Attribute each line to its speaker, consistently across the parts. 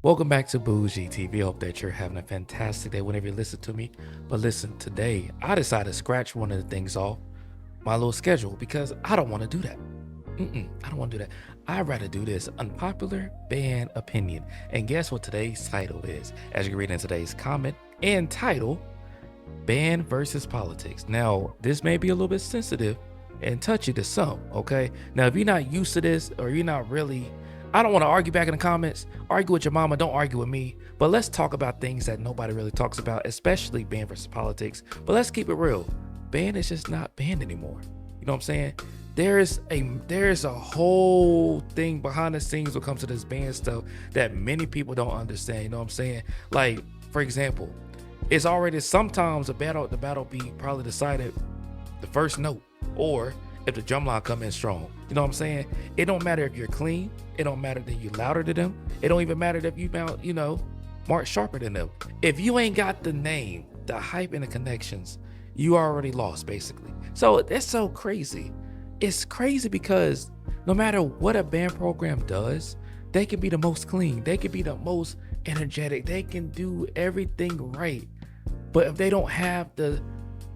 Speaker 1: Welcome back to BougeeTV. Hope that you're having a fantastic day whenever you listen to me. But listen, today I decided to scratch one of the things off my little schedule because I don't want to do that. I don't want to do that. I'd rather do this unpopular band opinion. And guess what today's title is? As you can read in today's comment and title, band versus politics. Now, this may be a little bit sensitive and touchy to some, okay? Now, if you're not used to this or you're not really, I don't want to argue back in the comments. Argue with your mama, don't argue with me. But let's talk about things that nobody really talks about, especially band versus politics. But let's keep it real. Band is just not band anymore. You know what I'm saying? There's a whole thing behind the scenes when it comes to this band stuff that many people don't understand. You know what I'm saying? Like, for example, it's already sometimes the battle be probably decided the first note, or if the drum line come in strong. You know what I'm saying? It don't matter if you're clean. It don't matter that you louder than them. It don't even matter if you march sharper than them. If you ain't got the name, the hype, and the connections, you already lost basically. So that's so crazy. It's crazy because no matter what a band program does, they can be the most clean. They can be the most energetic. They can do everything right. But if they don't have the,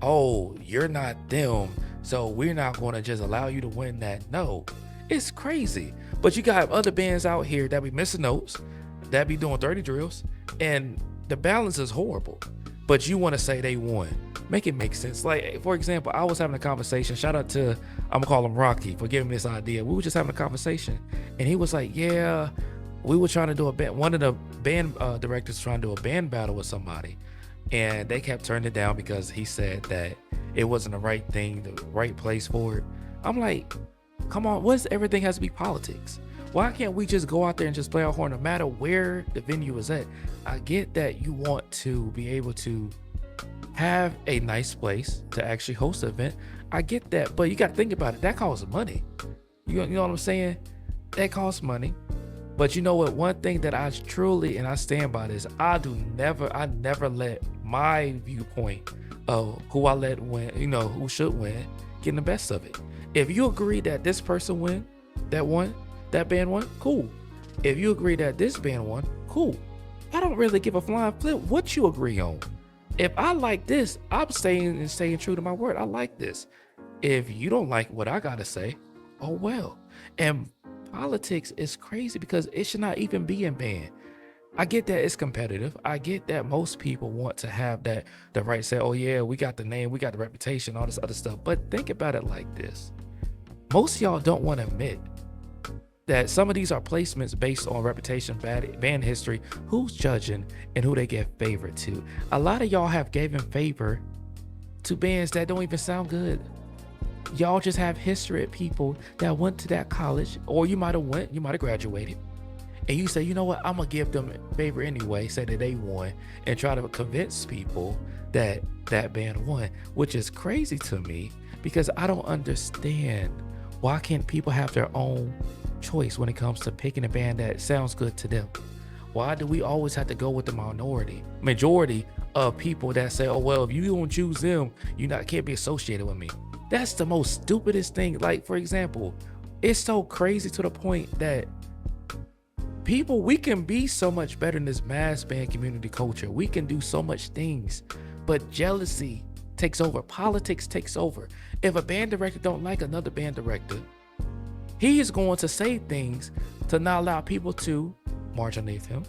Speaker 1: oh, you're not them, so we're not going to just allow you to win that. No, it's crazy. But you got other bands out here that be missing notes, that be doing 30 drills, and the balance is horrible. But you want to say they won. Make it make sense. Like, for example, I was having a conversation. Shout out to, I'm going to call him Rocky for giving me this idea. We were just having a conversation. And he was like, yeah, we were trying to do a band. One of the band directors trying to do a band battle with somebody. And they kept turning it down because he said that it wasn't the right thing, the right place for it. I'm like, come on, everything has to be politics? Why can't we just go out there and just play our horn no matter where the venue is at? I get that you want to be able to have a nice place to actually host an event. I get that, but you got to think about it. That costs money. You know what I'm saying? That costs money. But you know what? One thing that I truly, and I stand by this, I never let my viewpoint of who I let win, who should win, get the best of it. If you agree that this person win, that band won, cool. If you agree that this band won, cool. I don't really give a flying flip what you agree on. If I like this, I'm staying true to my word. I like this. If you don't like what I gotta say, oh well. And politics is crazy because it should not even be in band. I get that it's competitive. I get that most people want to have the right to say, oh yeah, we got the name, we got the reputation, all this other stuff. But think about it like this. Most of y'all don't want to admit that some of these are placements based on reputation, band history, who's judging, and who they give favor to. A lot of y'all have given favor to bands that don't even sound good. Y'all just have history of people that went to that college, or you might have graduated, and you say, you know what, I'm gonna give them a favor anyway, say that they won, and try to convince people that that band won, which is crazy to me because I don't understand why can't people have their own choice when it comes to picking a band that sounds good to them. Why do we always have to go with the majority of people that say, oh well, if you don't choose them, can't be associated with me? That's the most stupidest thing. Like, for example, it's so crazy to the point that we can be so much better in this mass band community culture. We can do so much things, but jealousy takes over. Politics takes over. If a band director don't like another band director, he is going to say things to not allow people to march underneath him,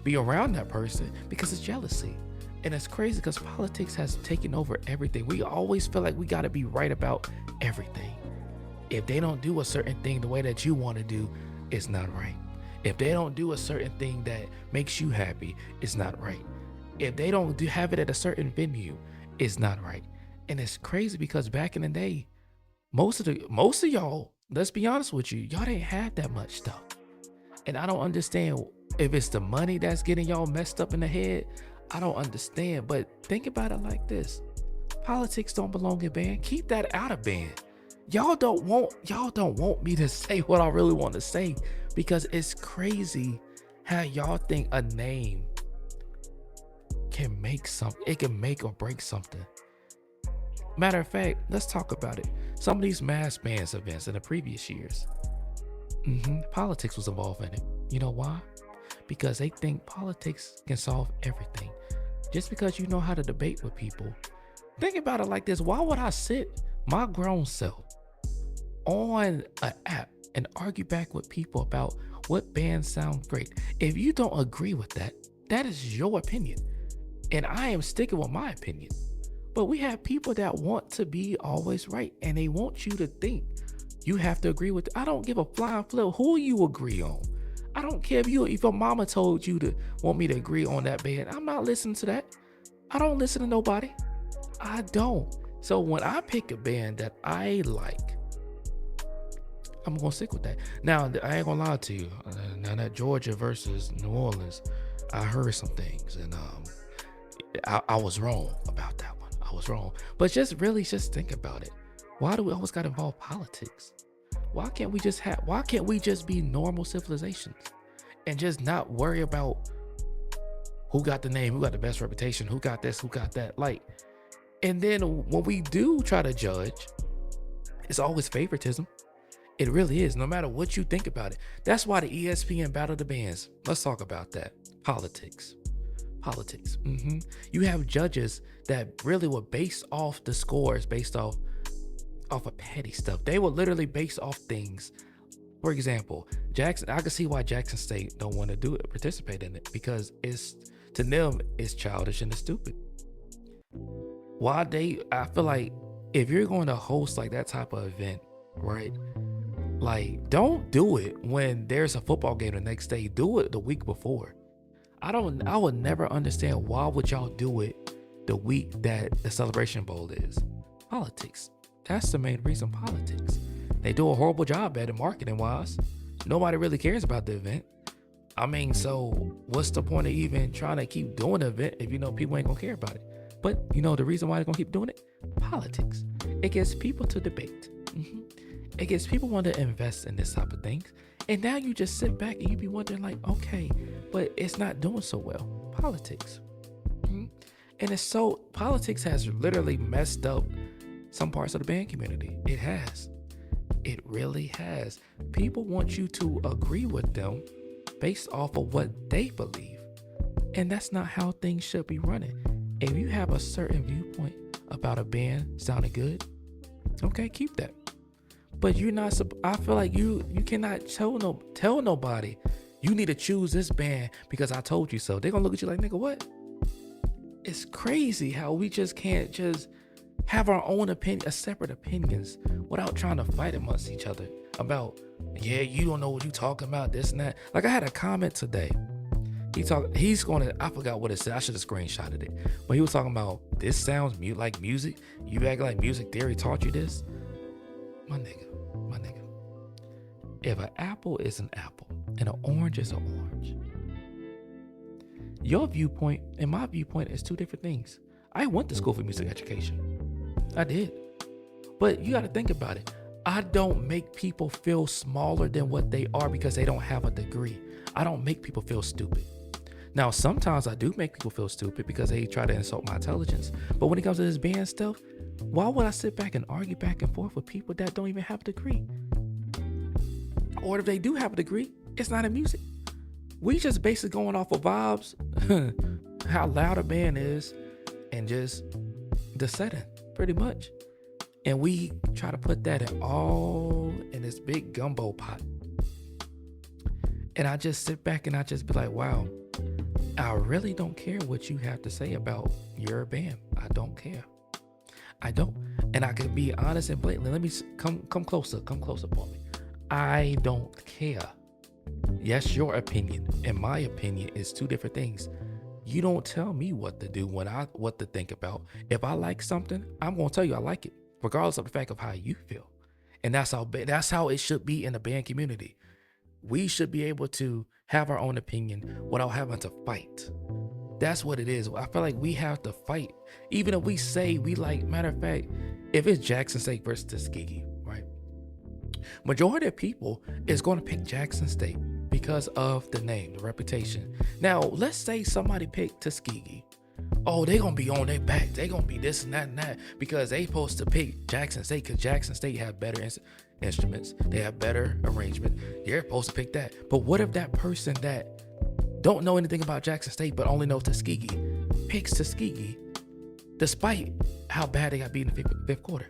Speaker 1: be around that person, because it's jealousy. And it's crazy because politics has taken over everything. We always feel like we got to be right about everything. If they don't do a certain thing the way that you want to do, it's not right. If they don't do a certain thing that makes you happy, it's not right. If they don't have it at a certain venue, it's not right. And it's crazy because back in the day, most of y'all, let's be honest with you, y'all didn't have that much stuff. And I don't understand if it's the money that's getting y'all messed up in the head. I don't understand. But think about it like this. Politics don't belong in band. Keep that out of band. Y'all don't want me to say what I really want to say because it's crazy how y'all think a name can make something. It can make or break something. Matter of fact, let's talk about it. Some of these mass bands events in the previous years, politics was involved in it. You know why? because they think politics can solve everything. Just because you know how to debate with people. Think about it like this. Why would I sit my grown self on an app and argue back with people about what bands sound great? If you don't agree with that, that is your opinion. And I am sticking with my opinion. But we have people that want to be always right, and they want you to think you have to agree with. I don't give a flying flip who you agree on. I don't care if your mama told you to want me to agree on that band. I'm not listening to that. I don't listen to nobody. I don't. So when I pick a band that I like, I'm gonna stick with that. Now I ain't gonna lie to you. Now that Georgia versus New Orleans, I heard some things, and I was wrong about that one. I was wrong. But just think about it. Why do we always got to involve politics? Why can't we just be normal civilizations and just not worry about who got the name, who got the best reputation, who got this, who got that? Like, and then when we do try to judge, it's always favoritism. It really is, no matter what you think about it. That's why the ESPN Battle of the Bands. Let's talk about that. Politics. You have judges that really were based off the scores, based off of petty stuff. They were literally based off things. For example, Jackson. I can see why Jackson State don't want to participate in it, because to them it's childish and it's stupid. I feel like if you're going to host like that type of event, right? Like, don't do it when there's a football game the next day. Do it the week before. I would never understand why would y'all do it the week that the Celebration Bowl is. Politics. That's the main reason. Politics. They do a horrible job at it marketing wise. Nobody really cares about the event. I mean, so what's the point of even trying to keep doing the event if you know people ain't gonna care about it? But you know the reason why they're gonna keep doing it? Politics. It gets people to debate. It gets people want to invest in this type of things. And now you just sit back and you be wondering like, okay, but it's not doing so well. Politics. And politics has literally messed up some parts of the band community. It has. It really has. People want you to agree with them based off of what they believe. And that's not how things should be running. If you have a certain viewpoint about a band sounding good, okay, keep that. But you're not. I feel like you cannot tell nobody you need to choose this band because I told you so. They're gonna look at you like, nigga, what? It's crazy how we just can't just have our own opinion, separate opinions, without trying to fight amongst each other about, yeah, you don't know what you talking about, this and that. Like I had a comment today. I forgot what it said. I should have screenshotted it. But he was talking about, this sounds like music. You act like music theory taught you this. My nigga. If an apple is an apple and an orange is an orange, your viewpoint and my viewpoint is two different things. I went to school for music education. I did. But you got to think about it. I don't make people feel smaller than what they are because they don't have a degree. I don't make people feel stupid. Now, sometimes I do make people feel stupid because they try to insult my intelligence. But when it comes to this band stuff, why would I sit back and argue back and forth with people that don't even have a degree? Or if they do have a degree, it's not in music. We just basically going off of vibes, how loud a band is, and just the setting, pretty much. And we try to put that in this big gumbo pot. And I just sit back and I just be like, wow, I really don't care what you have to say about your band. I don't care. I don't. And I can be honest and blatantly. Let me come closer. Come closer for me. I don't care. Yes, your opinion and my opinion is two different things. You don't tell me what to do, what to think about. If I like something, I'm gonna tell you I like it, regardless of the fact of how you feel. And that's how it should be in the band community. We should be able to have our own opinion without having to fight. That's what it is. I feel like we have to fight. Even if we say we like, matter of fact, if it's Jackson State versus Tuskegee, right? Majority of people is going to pick Jackson State because of the name, the reputation. Now, let's say somebody picked Tuskegee. Oh, they're going to be on their back. They're going to be this and that and that because they supposed to pick Jackson State because Jackson State have better instruments. They have better arrangement. You're supposed to pick that. But what if that person that Don't know anything about Jackson State, but only know Tuskegee. Picks Tuskegee, despite how bad they got beat in the fifth quarter.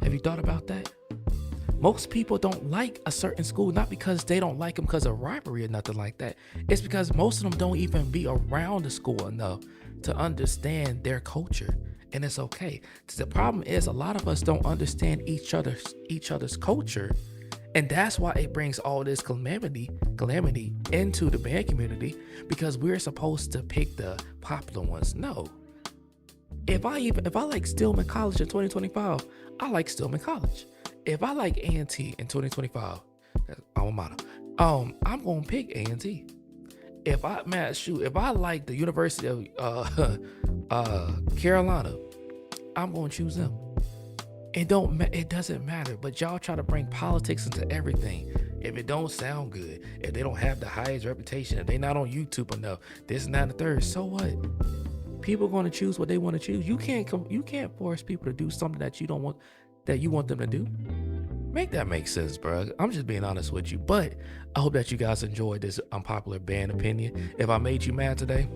Speaker 1: Have you thought about that? Most people don't like a certain school, not because they don't like them because of rivalry or nothing like that. It's because most of them don't even be around the school enough to understand their culture. And it's okay. The problem is a lot of us don't understand each other's culture. And that's why it brings all this calamity into the band community, because we're supposed to pick the popular ones. No. If I like Stillman College in 2025, I like Stillman College. If I like A&T in 2025, that's alma mater, I'm gonna pick A&T. If I like the University of Carolina, I'm gonna choose them. It doesn't matter. But y'all try to bring politics into everything. If it don't sound good, if they don't have the highest reputation, if they not on YouTube enough, this and that and the third, so what? People are gonna choose what they want to choose. You can't force people to do something that you don't want, that you want them to do. Make that make sense, bro. I'm just being honest with you. But I hope that you guys enjoyed this unpopular band opinion. If I made you mad today,